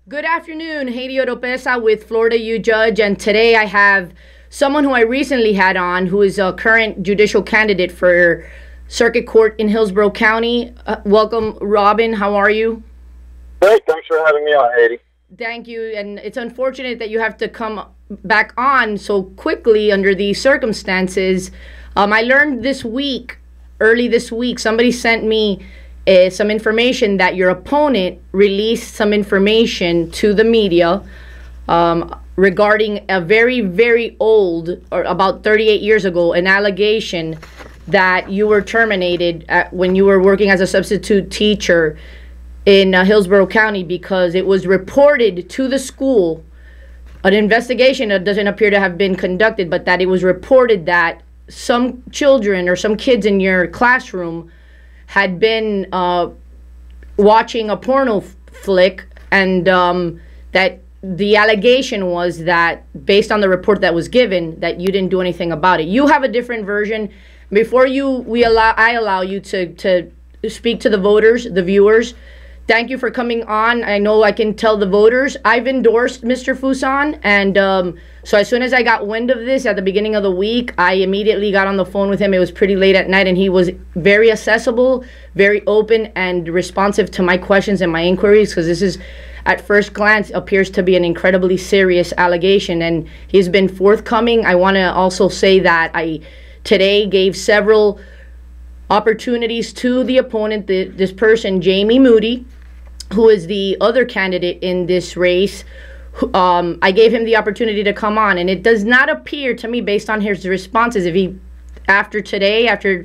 Good afternoon, Haiti Oropesa with Florida U Judge, and today I have someone who I recently had on who is a current judicial candidate for Circuit Court in Hillsborough County. Welcome, Robin. How are you? Great, thanks for having me on, Haiti. Thank you, and it's unfortunate that you have to come back on so quickly under these circumstances. I learned early this week, somebody sent me some information that your opponent released some information to the media regarding a very, very old, or about 38 years ago, an allegation that you were terminated when you were working as a substitute teacher in Hillsborough County because it was reported to the school, an investigation that doesn't appear to have been conducted, but that it was reported that some children or some kids in your classroom had been watching a porno flick, and that the allegation was that, based on the report that was given, that you didn't do anything about it. You have a different version. Before I allow you to speak to the voters, the viewers. Thank you for coming on. I know I can tell the voters I've endorsed Mr. Fuson, and so as soon as I got wind of this at the beginning of the week, I immediately got on the phone with him. It was pretty late at night, and he was very accessible, very open, and responsive to my questions and my inquiries, because this is, at first glance, appears to be an incredibly serious allegation, and he's been forthcoming. I want to also say that I today gave several opportunities to the opponent, this person, Jamie Moody, who is the other candidate in this race. I gave him the opportunity to come on, and it does not appear to me, based on his responses, if he, after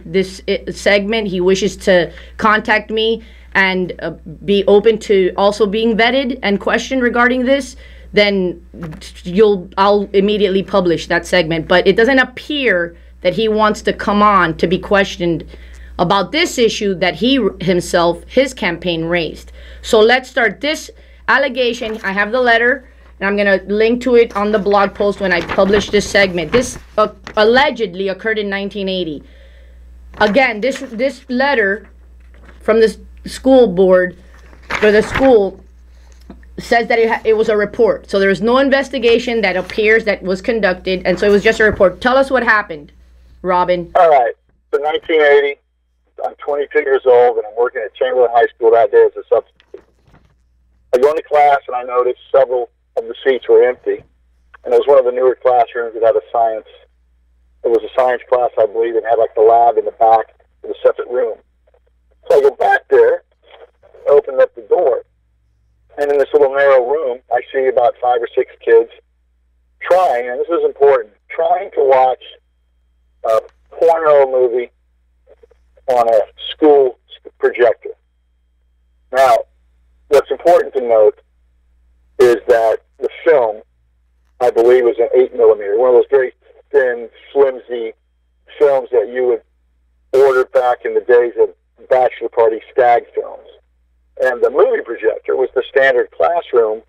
this segment, he wishes to contact me and be open to also being vetted and questioned regarding this, then I'll immediately publish that segment. But it doesn't appear that he wants to come on to be questioned about this issue that his campaign raised. So let's start this allegation. I have the letter, and I'm going to link to it on the blog post when I publish this segment. This allegedly occurred in 1980. Again, this letter from the school board for the school says that it was a report. So there was no investigation that appears that was conducted, and so it was just a report. Tell us what happened, Robin. All right. So 1980, I'm 22 years old, and I'm working at Chamberlain High School that day as a substitute. I go into class, and I noticed several of the seats were empty, and it was one of the newer classrooms that had it was a science class, I believe, and had like the lab in the back in a separate room. So I go back there, open up the door, and in this little narrow room, I see about 5 or 6 kids trying, and this is important, trying to watch a porno movie on a school projector. Now, what's important to note is that the film, I believe, was an 8mm, one of those very thin, flimsy films that you would order back in the days of bachelor party stag films. And the movie projector was the standard classroom,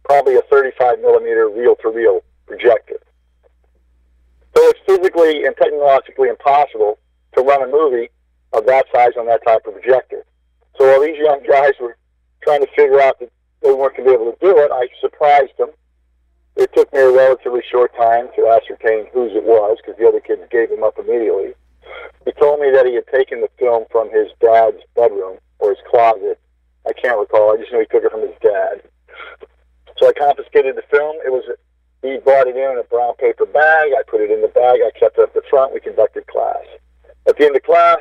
probably a 35mm reel-to-reel projector. So it's physically and technologically impossible to run a movie of that size on that type of projector. So while these young guys were trying to figure out that they weren't going to be able to do it, I surprised them. It took me a relatively short time to ascertain whose it was, because the other kids gave him up immediately. He told me that he had taken the film from his dad's bedroom, or his closet. I can't recall. I just know he took it from his dad. So I confiscated the film. He brought it in a brown paper bag. I put it in the bag. I kept it up the front. We conducted class. At the end of class,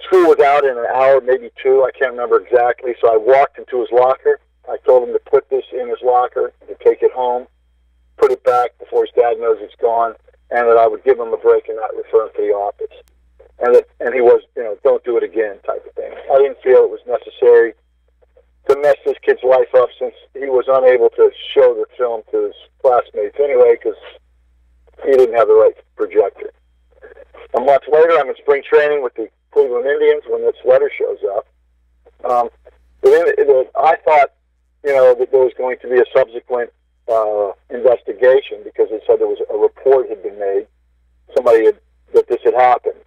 school was out in an hour, maybe 2. I can't remember exactly. So I walked into his locker. I told him to put this in his locker, to take it home, put it back before his dad knows it's gone, and that I would give him a break and not refer him to the office. And he was, don't do it again type of thing. I didn't feel it was necessary to mess this kid's life up, since he was unable to show the film to his classmates anyway, because he didn't have the right projector. A month later, I'm in spring training with the Cleveland Indians when this letter shows up. I thought, that there was going to be a subsequent investigation, because it said there was a report had been made, that this had happened.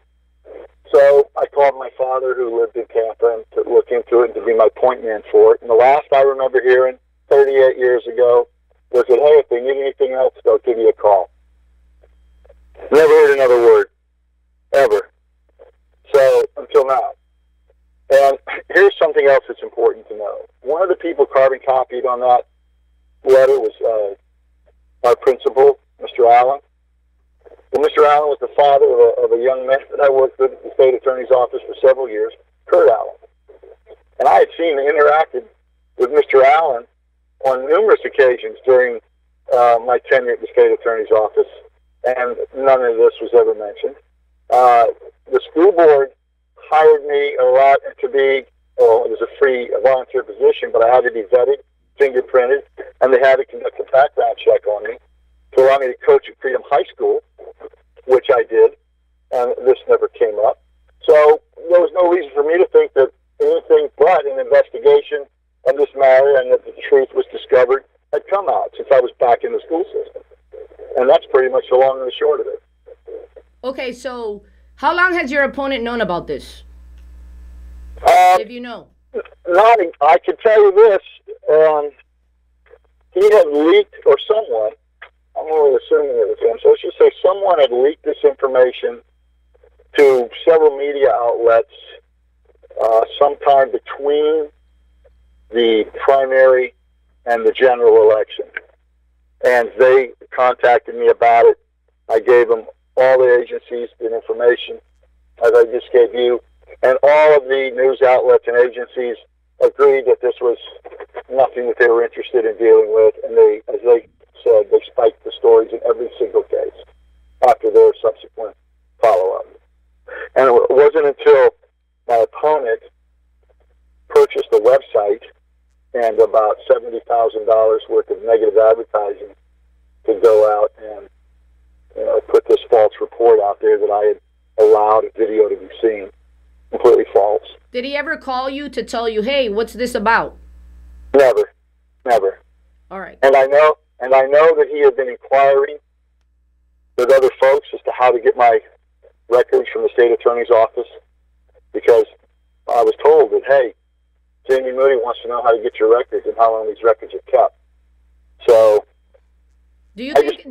So I called my father, who lived in Tampa, and to look into it and to be my point man for it. And the last I remember hearing, 38 years ago was that, hey, if they need anything else, they'll give you a call. Never heard another word, ever. So, until now. And here's something else that's important to know. One of the people carbon copied on that letter was our principal, Mr. Allen. Well, Mr. Allen was the father of a young man that I worked with at the state attorney's office for several years, Kurt Allen. And I had seen and interacted with Mr. Allen on numerous occasions during my tenure at the state attorney's office, and none of this was ever mentioned. The school board hired me a lot to be, it was a volunteer position, but I had to be vetted, fingerprinted, and they had to conduct a background check on me to allow me to coach at Freedom High School, which I did, and this never came up. So there was no reason for me to think that anything but an investigation of this matter and that the truth was discovered had come out since I was back in the school system. And that's pretty much the long and the short of it. Okay, so how long has your opponent known about this? If you know. I can tell you this. He had leaked, or someone, I'm only assuming it was him, so let's just say someone had leaked this information to several media outlets sometime between the primary and the general election. And they contacted me about it. I gave them all the agencies the information, as I just gave you, and all of the news outlets and agencies agreed that this was nothing that they were interested in dealing with, and they, as they said, they spiked the stories in every single case after their subsequent follow-up. And it wasn't until my opponent purchased a website and about $70,000 worth of negative advertising to go out and put this false report out there that I had allowed a video to be seen. Completely false. Did he ever call you to tell you, hey, what's this about? Never. All right. And I know that he had been inquiring with other folks as to how to get my records from the state attorney's office, because I was told that, hey, Jamie Moody wants to know how to get your records and how long these records are kept. So, do you think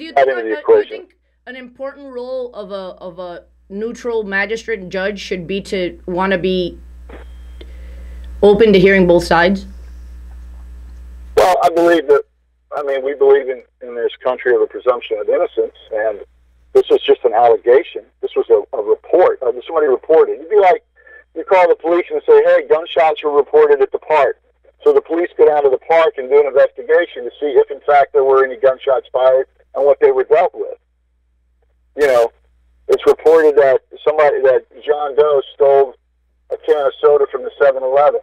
an important role of a neutral magistrate and judge should be to want to be open to hearing both sides? Well, we believe in this country of a presumption of innocence, and this was just an allegation. This was a report. Somebody reported. It'd be like you call the police and say, hey, gunshots were reported at the park. So the police go down to the park and do an investigation to see if, in fact, there were any gunshots fired and what they were dealt with. It's reported that John Doe stole a can of soda from the 7-Eleven.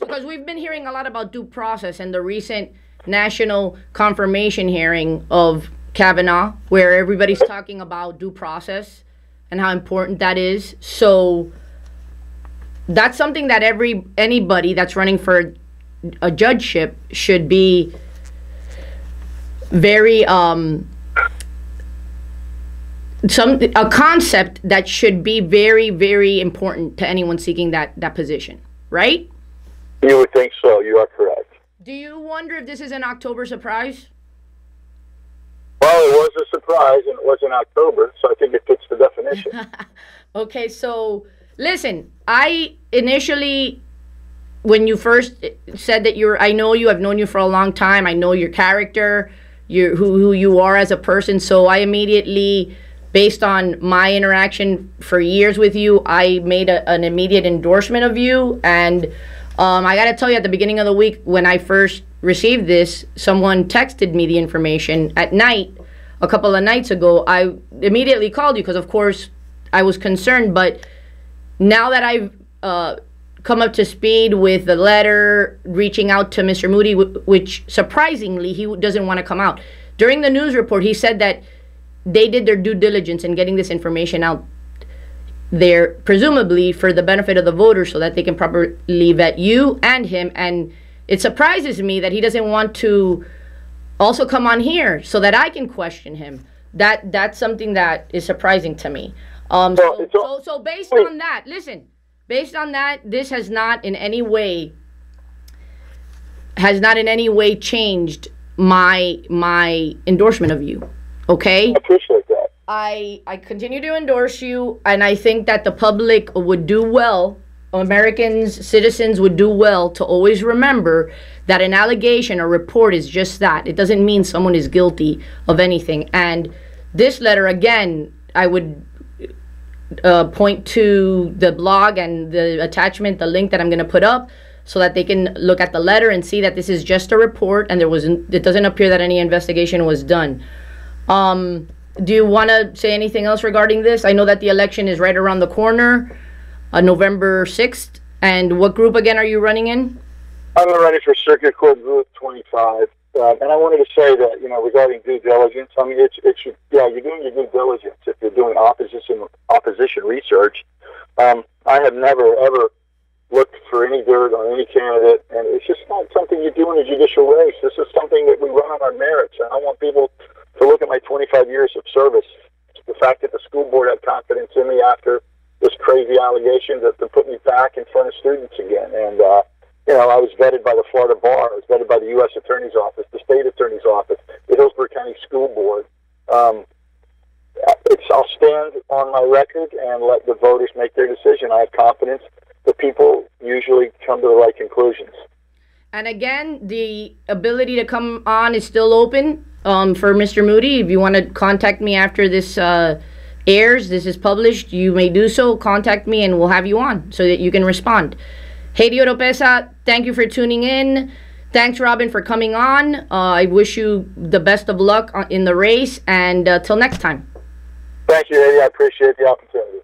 Because we've been hearing a lot about due process and the recent national confirmation hearing of Kavanaugh, where everybody's talking about due process and how important that is. So that's something that anybody that's running for a judgeship should be very a concept that should be very, very important to anyone seeking that position, right? You would think so. You are correct. Do you wonder if this is an October surprise? Well, it was a surprise, and it was in October, so I think it fits the definition. Okay, so listen, I initially, when you first said that I know you, I've known you for a long time, I know your character, who you are as a person, so I immediately, based on my interaction for years with you, I made an immediate endorsement of you. And I got to tell you, at the beginning of the week, when I first received this, someone texted me the information at night, a couple of nights ago. I immediately called you because, of course, I was concerned. But now that I've come up to speed with the letter, reaching out to Mr. Moody, which surprisingly, he doesn't want to come out. During the news report, he said that they did their due diligence in getting this information out there, presumably for the benefit of the voters so that they can properly vet you and him. And it surprises me that he doesn't want to also come on here so that I can question him. That's something that is surprising to me. So based on that, listen, based on that, this has not in any way has not in any way changed my endorsement of you. Okay? I appreciate that. I continue to endorse you, and I think that the public would do well, Americans, citizens would do well to always remember that an allegation or report is just that. It doesn't mean someone is guilty of anything. And this letter, again, I would point to the blog and the attachment, the link that I'm going to put up, so that they can look at the letter and see that this is just a report, and it doesn't appear that any investigation was done. Do you want to say anything else regarding this? I know that the election is right around the corner, November 6th. And what group again are you running in? I'm running for Circuit Court Group 25. And I wanted to say that, regarding due diligence, I mean, you're doing your due diligence if you're doing opposition research. I have never, ever looked for any dirt on any candidate, and it's just not something you do in a judicial race. This is something that we run on our merits, and I want people to look at my 25 years of service. The fact that the school board had confidence in me after this crazy allegation to put me back in front of students again. And, I was vetted by the Florida Bar. I was vetted by the U.S. Attorney's Office, the State Attorney's Office, the Hillsborough County School Board. I'll stand on my record and let the voters make their decision. I have confidence that people usually come to the right conclusions. And again, the ability to come on is still open for Mr. Moody. If you want to contact me after this airs, this is published, you may do so. Contact me and we'll have you on so that you can respond. Haiti Oropesa, thank you for tuning in. Thanks, Robin, for coming on. I wish you the best of luck in the race, and till next time. Thank you, Haiti. I appreciate the opportunity.